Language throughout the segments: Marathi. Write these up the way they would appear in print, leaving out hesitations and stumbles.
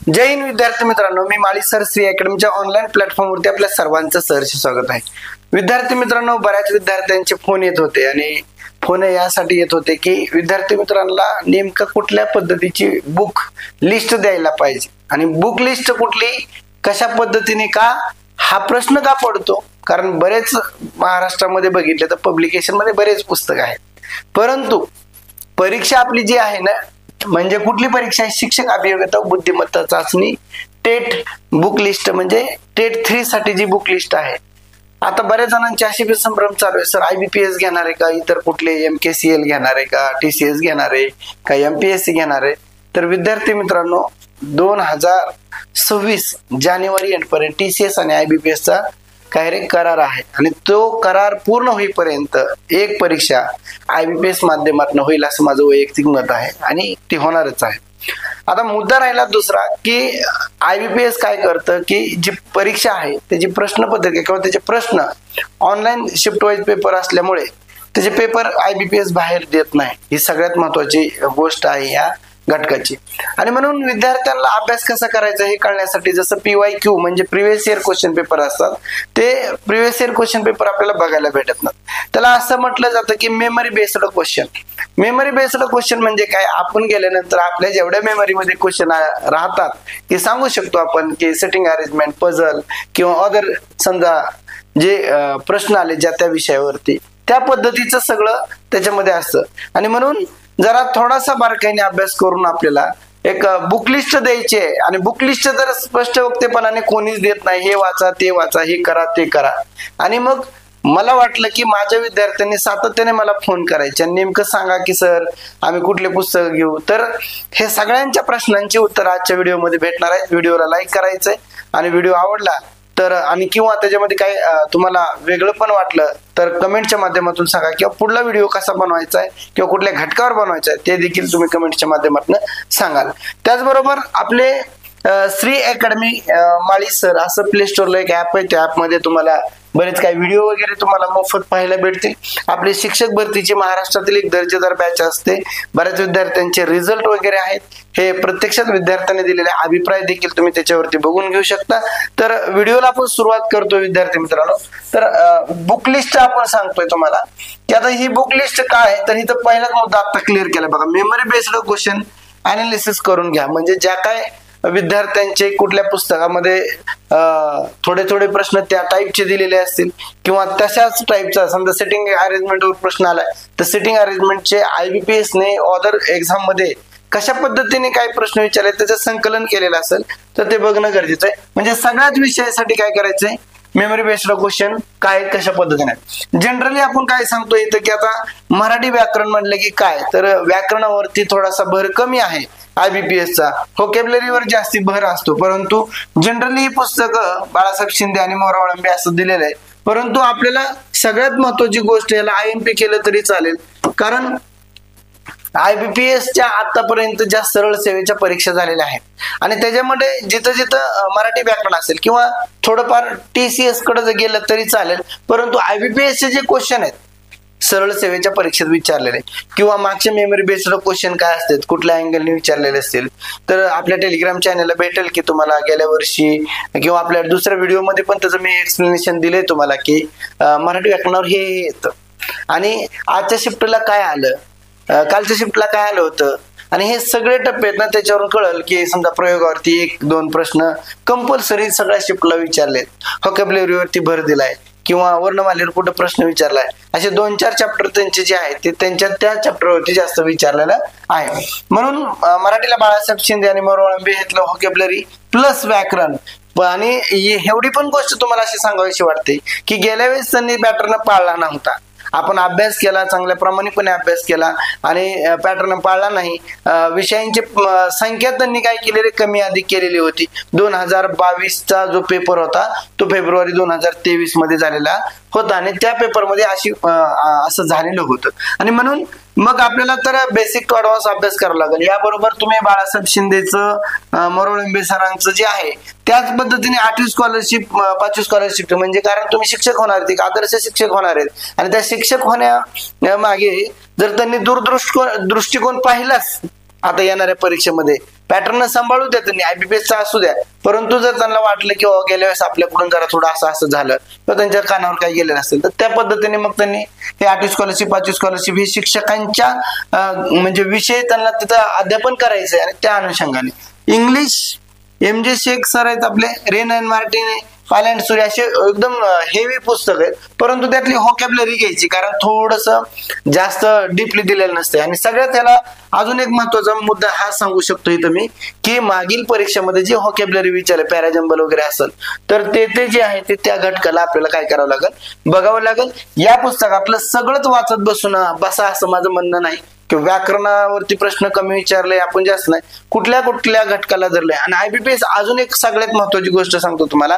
जय हिंद विद्यार्थी मित्रांनो, मी माळी सर श्री अकॅडमीच्या ऑनलाईन प्लॅटफॉर्मवरती आपल्या सर्वांचं सहर्ष स्वागत आहे. विद्यार्थी मित्रांनो, बऱ्याच विद्यार्थ्यांचे फोन येत होते आणि फोन यासाठी येत होते की विद्यार्थी मित्रांना नेमकं कुठल्या पद्धतीची बुक लिस्ट द्यायला पाहिजे आणि बुक लिस्ट कुठली, कशा पद्धतीने, का हा प्रश्न का पडतो. कारण बरेच महाराष्ट्रामध्ये बघितले तर पब्लिकेशन मध्ये बरेच पुस्तक आहेत, परंतु परीक्षा आपली जी आहे ना, म्हणजे कुठली परीक्षा आहे, शिक्षक अभियोग्यता बुद्धिमत्ता चाचणी टेट बुक लिस्ट, म्हणजे टेट 3 साठी जी बुक लिस्ट आहे. आता बऱ्याच जणांची अशी संभ्रम चालू आहे, सर IBPS घेणार आहे का, इतर कुठले MKCL घेणार आहे का, TCS घेणार आहे का, MPSC घेणार आहे. तर विद्यार्थी मित्रांनो, 2026 जानेवारी एंड पर्यंत TCS आणि IBPS चा डायरेक्ट करार आहे आणि तो करार पूर्ण होईपर्यंत एक परीक्षा IBPS माध्यमातून होईल असं माझं वैयक्तिक मत आहे आणि ती होणारच आहे. आता मुद्दा राहिला दुसरा की IBPS काय करतं की जी परीक्षा आहे त्याची प्रश्नपत्रिका किंवा त्याचे प्रश्न ऑनलाईन शिफ्ट वाईज पेपर असल्यामुळे त्याचे पेपर IBPS बाहेर देत नाही. ही सगळ्यात महत्वाची गोष्ट आहे या घटकाची. आणि म्हणून विद्यार्थ्यांना अभ्यास कसा करायचा हे कळण्यासाठी जसं PYQ म्हणजे प्रिव्हियस इयर क्वेश्चन पेपर असतात, ते प्रिव्हियस इयर क्वेश्चन पेपर आपल्याला बघायला भेटत नाही. त्याला असं म्हटलं जातं की memory based question. Memory based question म्हणजे काय, आपण गेल्यानंतर आपल्या जेवढ्या मेमरीमध्ये क्वेश्चन राहतात ते सांगू शकतो आपण की सेटिंग अरेंजमेंट, पझल किंवा अदर समजा जे प्रश्न आले ज्या त्या विषयावरती, त्या पद्धतीचं सगळं त्याच्यामध्ये असतं. आणि म्हणून जरा थोडासा बारकाईने अभ्यास करून आपल्याला एक बुक लिस्ट द्यायची आहे आणि बुक लिस्ट जर स्पष्ट वक्तेपणाने कोणीच देत नाही, हे वाचा ते वाचा, हे करा ते करा. आणि मग मला वाटलं की माझ्या विद्यार्थ्यांनी सातत्याने मला फोन करायचे, नेमकं सांगा की सर आम्ही कुठले पुस्तक घेऊ. तर हे सगळ्यांच्या प्रश्नांची उत्तर आजच्या व्हिडिओमध्ये भेटणार आहे. व्हिडिओला लाईक करायचंय आणि व्हिडिओ आवडला तर आणि किंवा त्याच्यामध्ये काय तुम्हाला वेगळं पण वाटलं तर कमेंटच्या माध्यमातून सांगा, किंवा पुढला व्हिडिओ कसा बनवायचा आहे किंवा कुठल्या घटकावर बनवायचा आहे ते देखील तुम्ही कमेंटच्या माध्यमातून सांगाल. त्याचबरोबर आपले श्री अकॅडमी माळी सर असं प्ले स्टोरला एक ऍप आहे, त्या ऍपमध्ये तुम्हाला बरेच काही व्हिडिओ वगैरे तुम्हाला मोफत पाहायला भेटतील. आपले शिक्षक भरतीची महाराष्ट्रातील एक दर्जेदार बॅच असते. बऱ्याच विद्यार्थ्यांचे रिझल्ट वगैरे आहेत, हे प्रत्यक्षात विद्यार्थ्यांनी दिलेले अभिप्राय देखील तुम्ही त्याच्यावरती बघून घेऊ शकता. तर व्हिडिओला आपण सुरुवात करतो विद्यार्थी मित्रांनो. तर बुक लिस्ट आपण सांगतोय तुम्हाला की आता ही बुक लिस्ट काय आहे, तर इथं पहिलाच मुद्दा आता क्लिअर केला बघा, मेमरी बेस्ड क्वेश्चन अनालिसिस करून घ्या. म्हणजे ज्या काय विद्यार्थ्यांचे कुठल्या पुस्तकामध्ये थोडे थोडे प्रश्न त्या टाईपचे दिलेले असतील किंवा तशाच टाईपचा, समजा सेटिंग अरेंजमेंटवर प्रश्न आलाय तर सेटिंग अरेंजमेंटचे IBPS ने अदर एक्झाम मध्ये कशा पद्धतीने काय प्रश्न विचारले त्याचं संकलन केलेलं असेल तर ते बघणं गरजेचं आहे. म्हणजे सगळ्याच विषयासाठी काय करायचंय, मेमरी बेस्ड क्वेश्चन काय कशा पद्धतीने. जनरली आपण काय सांगतो इथं की आता मराठी व्याकरण म्हणलं की काय, तर व्याकरणावरती थोडासा भर कमी आहे IBPS चा, व्होकॅब्युलरीवर जास्ती भर असतो. परंतु जनरली ही पुस्तकं बाळासाहेब शिंदे आणि मोरावळंबे असं दिलेलं आहे. परंतु आपल्याला सगळ्यात महत्वाची गोष्ट याला IMP केलं तरी चालेल, कारण IBPS च्या आतापर्यंत ज्या सरळ सेवेच्या परीक्षा झालेल्या आहेत आणि त्याच्यामध्ये जिथं जिथं मराठी व्याकरण असेल किंवा थोडंफार TCS कडे जर गेलं तरी चालेल, परंतु IBPS चे जे क्वेश्चन आहेत सरळ सेवेच्या परीक्षेत विचारलेले किंवा मागचे मेमरी बेस्ड क्वेश्चन काय असतात, कुठल्या अँगलने विचारलेले असतील, तर आपल्या टेलिग्राम चॅनलला भेटेल की तुम्हाला गेल्या वर्षी किंवा आपल्या दुसऱ्या व्हिडिओमध्ये पण त्याचं मी एक्सप्लेनेशन दिलंय तुम्हाला की मराठी व्याकरणावर हे येतं. आणि आजच्या शिफ्टला काय आलं, कालच्या शिफ्टला काय आलं होतं, आणि हे सगळे टप्पे आहेत ना, त्याच्यावरून कळेल की समजा प्रयोगावरती 1-2 प्रश्न कंपल्सरी सगळ्या शिफ्टला विचारलेत, व्होकॅब्युलरीवरती भर दिलाय किंवा वर्णमालेवर कुठं प्रश्न विचारलाय, असे 2-4 चॅप्टर त्यांचे जे आहेत ते त्यांच्या त्या चॅप्टरवरती जास्त विचारलेलं आहे. म्हणून मराठीला बाळासाहेब शिंदे आणि मोरावळंबे घेतलं व्होकॅब्युलरी प्लस व्याकरण. आणि एवढी पण गोष्ट तुम्हाला अशी सांगावीशी वाटते की गेल्या वेळेस त्यांनी पॅटर्न पाळला नव्हता. आपण अभ्यास केला, चांगल्या प्रामाणिकपणे अभ्यास केला आणि पॅटर्न पाळला नाही. विषयांची संख्या त्यांनी काय केलेली, कमी अधिक केलेली होती. 2022चा जो पेपर होता तो फेब्रुवारी 2023 मध्ये झालेला होता आणि त्या पेपरमध्ये असं झालेलं होतं. आणि म्हणून मग आपल्याला तर बेसिक टू ऍडव्हान्स अभ्यास करावा लागेल. याबरोबर तुम्ही बाळासाहेब शिंदेचं, मोरावळंबे सरांचं जे आहे त्याच पद्धतीने 8वी स्कॉलरशिप, 5वी स्कॉलरशिप, म्हणजे कारण तुम्ही शिक्षक होणार आहेत, आदर्श शिक्षक होणार आहेत आणि त्या शिक्षक होण्या मागे जर त्यांनी दूरदृष्टिकोन पाहिलाच आता येणाऱ्या परीक्षेमध्ये पॅटर्न सांभाळू द्या त्यांनी, आयबीपीएसचा असू द्या, परंतु जर त्यांना वाटलं की गेल्या वेळेस आपल्याकडून जरा थोडं असं झालं किंवा त्यांच्या कानावर काही गेलेलं असेल तर त्या पद्धतीने मग त्यांनी हे 8वी स्कॉलरशिप 5वी स्कॉलरशिप हे शिक्षकांच्या म्हणजे विषय त्यांना तिथं अध्यापन करायचंय आणि त्या अनुषंगाने इंग्लिश MJ शेख सर आहेत आपले, रेन अँड मार्टिन, पायलँड सूर्य असे एकदम हेवी पुस्तक आहेत, परंतु त्यातली व्होकॅब्युलरी घ्यायची कारण थोडस जास्त डीपली दिलेलं नसते. आणि सगळ्यात त्याला अजून एक महत्वाचा मुद्दा हा सांगू शकतो इथं मी की मागील परीक्षेमध्ये जे व्होकॅब्युलरी विचारले पॅराजंबल वगैरे असेल तर ते जे आहे ते त्या घटकाला आपल्याला काय करावं लागेल, बघावं लागेल. या पुस्तकातलं सगळंच वाचत बसा असं माझं म्हणणं नाही की व्याकरणावरती प्रश्न कमी विचारले आपण जास्त नाही, कुठल्या घटकाला धरलंय. आणि आयबीपीएस अजून एक सगळ्यात महत्वाची गोष्ट सांगतो तुम्हाला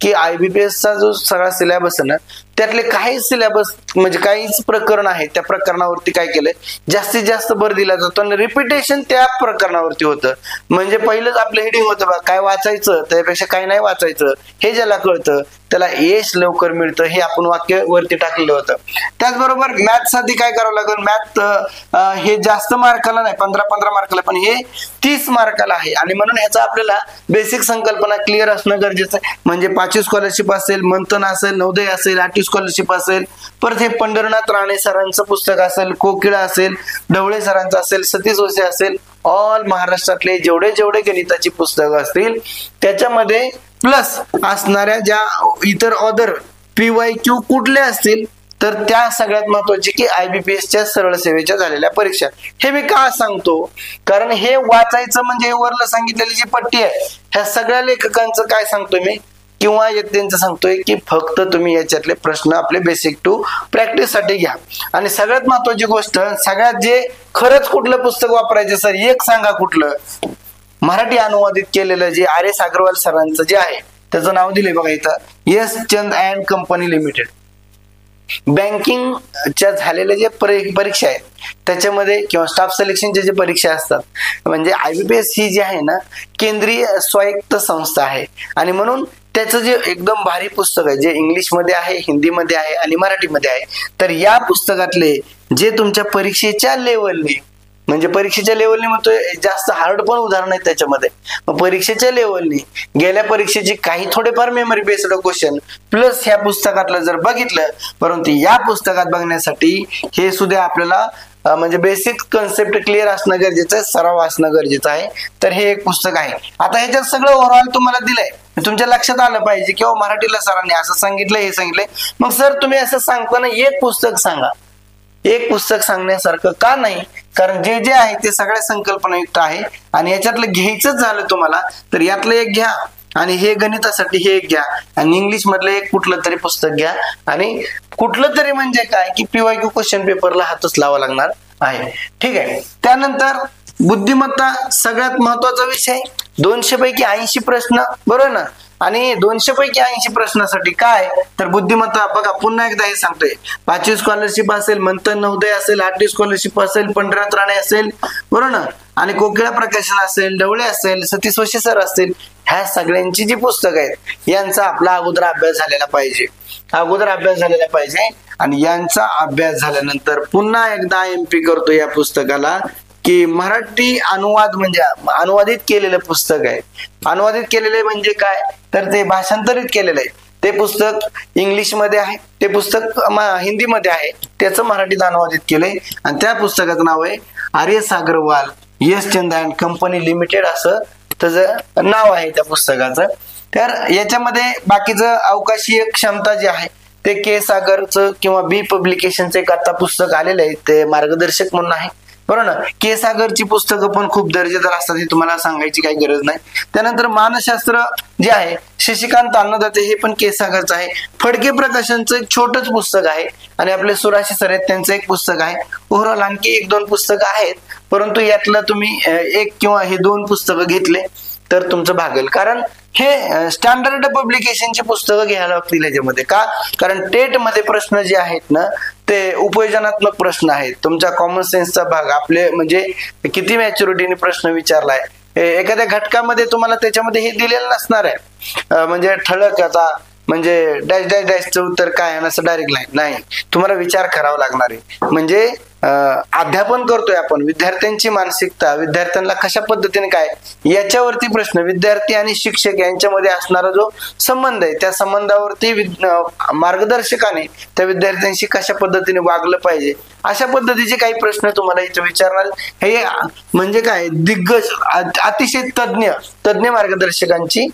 की आयबीपीएसचा जो सगळा सिलेबस आहे ना त्यातले काही सिलेबस म्हणजे काहीच प्रकरण आहे त्या प्रकरणावरती काय केलंय जास्तीत जास्त भर दिला जातो आणि रिपिटेशन त्या प्रकरणावरती होतं. म्हणजे पहिलंच आपलं हेडिंग होतं बघा काय वाचायचं त्यापेक्षा काय नाही वाचायचं, हे ज्याला कळतं त्याला यश लवकर मिळतं, हे आपण वाक्य वरती टाकलेलं होतं. त्याचबरोबर मॅथ साठी काय करावं लागेल, मॅथ हे जास्त मार्काला नाही 15 मार्काला पण हे 30 मार्काला आहे आणि म्हणून ह्याचा आपल्याला बेसिक संकल्पना क्लिअर असणं गरजेचं आहे. म्हणजे 5वी स्कॉलरशिप असेल, मंथन असेल, नवोदय असेल, 8वी स्कॉलरशिप असेल, परत हे पंढरनाथ राणे सरांचं पुस्तक असेल, कोकिळा असेल, ढवळे सरांचं असेल, सतीश वसे असेल, ऑल महाराष्ट्रातले जेवढे गणिताची पुस्तकं असतील त्याच्यामध्ये प्लस असणाऱ्या ज्या इतर ऑदर PYQ कुठले असतील तर त्या सगळ्यात महत्वाची की आयबीपीएसच्या सरळ सेवेच्या झालेल्या परीक्षा. हे मी का सांगतो कारण हे वाचायचं म्हणजे वरलं सांगितलेली जी पट्टी आहे ह्या सगळ्या लेखकांचं काय सांगतोय मी किंवा त्यांचं सांगतोय की फक्त तुम्ही याच्यातले प्रश्न आपले बेसिक टू प्रॅक्टिस साठी घ्या. आणि सगळ्यात महत्वाची गोष्ट सगळ्यात जे खरंच कुठलं पुस्तक वापरायचं सर एक सांगा कुठलं, मराठी अनुवादित केलेलं जे RS अग्रवाल सरांचं जे आहे त्याचं नाव दिलंय बघा इथं, यश चंद अँड कंपनी लिमिटेड. बँकिंगच्या झालेल्या जे परीक्षा आहेत त्याच्यामध्ये किंवा स्टाफ सिलेक्शनच्या जे परीक्षा असतात म्हणजे आयबीपीएस ही जी आहे ना केंद्रीय स्वायत्त संस्था आहे आणि म्हणून त्याचं जे एकदम भारी पुस्तक आहे जे इंग्लिशमध्ये आहे, हिंदीमध्ये आहे आणि मराठीमध्ये आहे. तर या पुस्तकातले जे तुमच्या परीक्षेच्या लेवलने म्हणजे परीक्षेच्या लेवलने म्हणतोय जास्त हार्ड पण उदाहरण आहेत त्याच्यामध्ये, मग परीक्षेच्या लेवलने गेल्या परीक्षेची काही थोडेफार मेमरी बेस्ड क्वेश्चन प्लस ह्या पुस्तकातलं जर बघितलं, परंतु या पुस्तकात बघण्यासाठी हे सुद्धा आपल्याला म्हणजे बेसिक कन्सेप्ट क्लिअर असणं गरजेचं आहे, सराव असणं गरजेचं आहे. तर हे एक पुस्तक आहे. आता ह्याच्यात सगळं ओव्हरऑल तुम्हाला दिलंय, तुमच्या लक्षात आलं पाहिजे किंवा मराठीला सरांनी असं सांगितलं हे सांगितलंय, मग सर तुम्ही असं सांगताना एक पुस्तक सांगा. एक पुस्तक सांगण्यासारखं का नाही कारण जे जे आहे ते सगळ्या संकल्पनायुक्त आहे आणि याच्यातलं घ्यायचंच झालं तुम्हाला तर यातलं एक घ्या आणि हे गणितासाठी हे एक घ्या आणि इंग्लिश मधलं एक कुठलं तरी पुस्तक घ्या आणि कुठलं तरी म्हणजे काय की PYQ क्वेश्चन पेपरला हातच लावा लागणार आहे. ठीक आहे. त्यानंतर बुद्धिमत्ता सगळ्यात महत्वाचा विषय, 200 पैकी 80 प्रश्न बरोबर ना, आणि 200 पैकी 80 प्रश्नासाठी काय तर बुद्धिमत्ता बघा पुन्हा एकदा हे सांगतोय 5वी स्कॉलरशिप असेल, मंथन नवोदय असेल, 8वी स्कॉलरशिप असेल, पंढरनाथ राणे असेल बरोबर ना आणि कोकिळा प्रकाशन असेल, ढवळे असेल, सतीश वसे सर असतील, ह्या सगळ्यांची जी पुस्तकं आहेत यांचा आपला अगोदर अभ्यास झालेला पाहिजे आणि यांचा अभ्यास झाल्यानंतर पुन्हा एकदा MP करतो या पुस्तकाला की मराठी अनुवाद म्हणजे अनुवादित केलेलं पुस्तक आहे. अनुवादित केलेले म्हणजे काय तर ते भाषांतरित केलेलं आहे. ते पुस्तक इंग्लिशमध्ये आहे, ते पुस्तक हिंदीमध्ये आहे, त्याचं मराठीत अनुवादित केलंय आणि त्या पुस्तकाचं नाव आहे RS Agrawal Yash Chand and company limited असं त्याचं नाव आहे त्या पुस्तकाचं. तर याच्यामध्ये बाकीचं अवकाशीय क्षमता जे आहे ते के सागरचं किंवा बी पब्लिकेशनचं एक आता पुस्तक आलेलं आहे ते मार्गदर्शक म्हणून आहे बरोबर ना. के सागरची पुस्तकं पण खूप दर्जेदार असतात हे तुम्हाला सांगायची काही गरज नाही. त्यानंतर मानसशास्त्र जे आहे शशिकांत अन्नदाते हे पण के सागरचं आहे. फडके प्रकाशनचं एक छोटंच पुस्तक आहे आणि आपले सुराशी सर आहेत त्यांचं एक पुस्तक आहे. ओव्हरऑल आणखी 1-2 पुस्तकं आहेत परंतु यातलं तुम्ही एक किंवा हे 2 पुस्तकं घेतले तर तुमचं भागेल कारण हे स्टँडर्ड पब्लिकेशनची पुस्तकं घ्यायला लागतील याच्यामध्ये. का कारण टेट मध्ये प्रश्न जे आहेत ना ते उपयोजनात्मक प्रश्न आहेत, तुमचा कॉमन सेन्सचा भाग आपले म्हणजे किती मॅच्युरिटीने प्रश्न विचारलाय एखाद्या घटकामध्ये तुम्हाला त्याच्यामध्ये हे दिलेलं नसणार आहे म्हणजे ठळक आता म्हणजे डॅश डॅश डॅशचं उत्तर काय आहे असं डायरेक्ट नाही, तुम्हाला विचार करावा लागणार आहे. म्हणजे अध्यापन करतोय आपण, विद्यार्थ्यांची मानसिकता, विद्यार्थ्यांना कशा पद्धतीने काय, याच्यावरती प्रश्न, विद्यार्थी आणि शिक्षक यांच्यामध्ये असणारा जो संबंध आहे त्या संबंधावरती मार्गदर्शकाने त्या विद्यार्थ्यांशी कशा पद्धतीने वागलं पाहिजे अशा पद्धतीचे काही प्रश्न तुम्हाला इथे विचारणार. हे म्हणजे काय, दिग्गज अतिशय तज्ञ मार्गदर्शकांची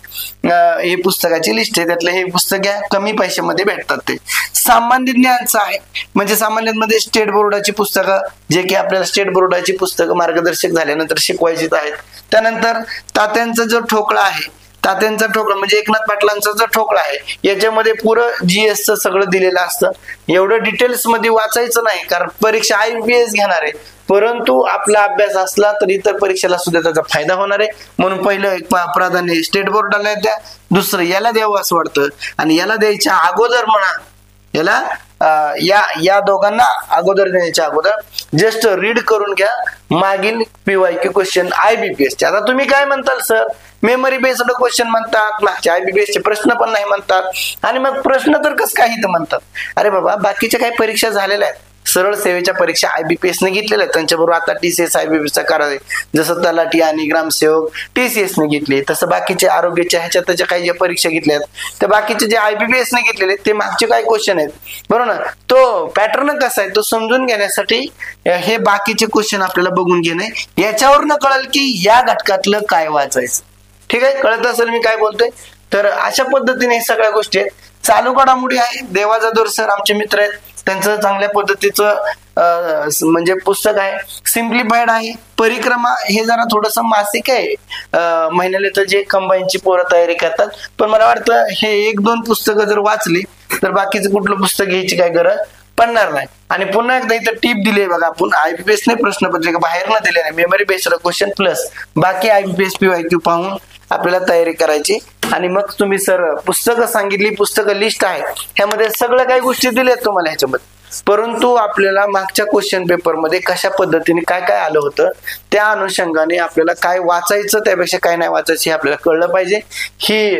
हे पुस्तकाची लिस्ट आहे. त्यातलं हे पुस्तक घ्या, कमी पैशामध्ये भेटतात. ते सामान्य ज्ञानचं आहे, म्हणजे सामान्यांमध्ये स्टेट बोर्डाची पुस्तकं, जे की आपल्याला स्टेट बोर्डाची पुस्तकं मार्गदर्शक झाल्यानंतर शिकवायचीच आहेत. त्यानंतर तात्यांचा जो ठोकळा आहे, तात्यांचा ठोकळा म्हणजे एकनाथ पाटलांचा जो ठोकळा आहे, याच्यामध्ये पुरं जीएसचं सगळं दिलेलं असतं. एवढं डिटेल्स मध्ये वाचायचं नाही, कारण परीक्षा IBPS घेणार आहे. परंतु आपला अभ्यास असला तर इतर परीक्षेला सुद्धा त्याचा फायदा होणार आहे. म्हणून पहिलं एक प्राधान्य स्टेट बोर्डाला द्या, दुसरं याला द्यावं असं वाटतं. आणि याला द्यायच्या अगोदर म्हणा, याला या दोघांना अगोदर द्यायच्या अगोदर जस्ट रीड करून घ्या मागील PYQ क्वेश्चन IBPS चे. आता तुम्ही काय म्हणताल सर, मेमरी बेस्ड क्वेश्चन म्हणतात, मागच्या IBPS चे प्रश्न पण नाही म्हणतात, आणि मग प्रश्न तर कसं काही तर म्हणतात. अरे बाबा, बाकीच्या काही परीक्षा झालेल्या आहेत, सरळ सेवेच्या परीक्षा IBPS ने घेतलेल्या आहेत, त्यांच्याबरोबर आता TCS IBPS चा करार आहे. जसं तलाठी आणि ग्रामसेवक TCS ने घेतली, तसं बाकीचे आरोग्याच्या ह्याच्यात त्याच्या काही ज्या परीक्षा घेतल्या आहेत त्या बाकीचे जे IBPS ने घेतलेले ते मागचे काय क्वेश्चन आहेत, बरोबर ना. तो पॅटर्न कसा आहे तो समजून घेण्यासाठी हे बाकीचे क्वेश्चन आपल्याला बघून घेणे, याच्यावरनं कळेल की या घटकातलं काय वाचायचं. ठीक आहे, कळत असेल मी काय बोलतोय. तर अशा पद्धतीने सगळ्या गोष्टी आहेत. चालू घडामोडी आहे, देवा जाधव सर आमचे मित्र आहेत, त्यांचं चांगल्या पद्धतीचं म्हणजे पुस्तक आहे. सिम्प्लिफाईड आहे. परिक्रमा हे जरा थोडस मासिक आहे, महिन्याला तर जे कंबाईनची पोरं तयारी करतात. पण मला वाटतं हे 1-2 पुस्तकं जर वाचली तर बाकीचं कुठलं पुस्तक घ्यायची काय गरज पडणार नाही. आणि पुन्हा एकदा इथं टीप दिली बघा, आपण IBPS ने प्रश्नपत्रिका बाहेर न दिले नाही, मेमरी बेस्ड क्वेश्चन प्लस बाकी IBPS PYQ पाहून आपल्याला तयारी करायची. आणि मग तुम्ही सर पुस्तकं सांगितली, पुस्तकं लिस्ट आहे, ह्यामध्ये सगळ्या काही गोष्टी दिल्यात तुम्हाला ह्याच्यामध्ये. परंतु आपल्याला मागच्या क्वेश्चन पेपर मध्ये कशा पद्धतीने काय काय आलं होतं, त्या अनुषंगाने आपल्याला काय वाचायचं त्यापेक्षा काय नाही वाचायचं हे आपल्याला कळलं पाहिजे. ही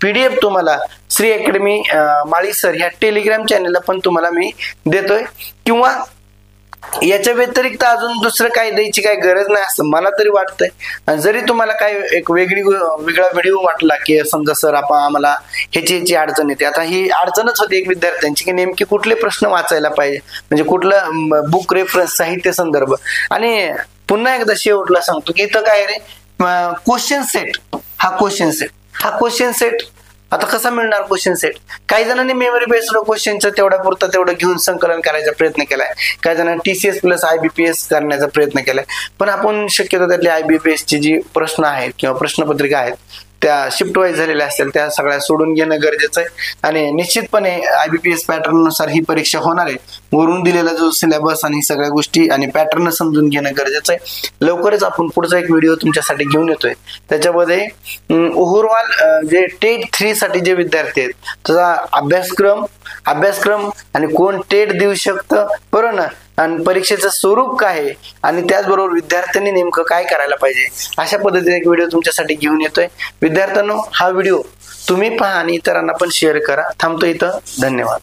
PDF तुम्हाला श्री अकॅडमी माळी सर ह्या टेलिग्राम चॅनलला पण तुम्हाला मी देतोय, किंवा याच्या व्यतिरिक्त अजून दुसरं काही द्यायची काही गरज नाही असं मला तरी वाटतंय. जरी तुम्हाला काही एक वेगळा व्हिडिओ वाटला की समजा सर आपण आम्हाला ह्याची अडचण येते, आता ही अडचणच होती एक विद्यार्थ्यांची की नेमकी कुठले प्रश्न वाचायला पाहिजे, म्हणजे कुठलं बुक रेफरन्स, साहित्य संदर्भ. आणि पुन्हा एकदा शेवटला सांगतो की इथं काय रे, क्वेश्चन सेट आता कसा मिळणार क्वेश्चन सेट. काही जणांनी मेमरी बेस्ड क्वेश्चनचं तेवढं घेऊन संकलन करायचा प्रयत्न केलाय, काही जणांनी TCS प्लस IBPS करण्याचा प्रयत्न केलाय. पण आपण शक्यतो त्यातले IBPS ची जी प्रश्न आहेत किंवा प्रश्नपत्रिका आहेत त्या शिफ्ट वाईज झालेल्या असतील त्या सगळ्या सोडून घेणं गरजेचं आहे. आणि निश्चितपणे IBPS पॅटर्न नुसार ही परीक्षा होणार आहे. वरून दिलेला जो सिलेबस आणि सगळ्या गोष्टी आणि पॅटर्न समजून घेणं गरजेचं आहे. लवकरच आपण पुढचा एक व्हिडिओ तुमच्यासाठी घेऊन येतोय, त्याच्यामध्ये ओव्हरऑल जे टेट 3 साठी जे विद्यार्थी आहेत त्याचा अभ्यासक्रम आणि कोण टेट देऊ शकतं, बरोबर ना, आणि परीक्षेचं स्वरूप काय आहे, आणि त्याचबरोबर विद्यार्थ्यांनी नेमकं काय करायला पाहिजे, अशा पद्धतीने एक व्हिडिओ तुमच्यासाठी घेऊन येतोय. विद्यार्थ्यांनो, हा व्हिडिओ तुम्ही पहा आणि इतरांना पण शेअर करा. थांबतो इथं. धन्यवाद.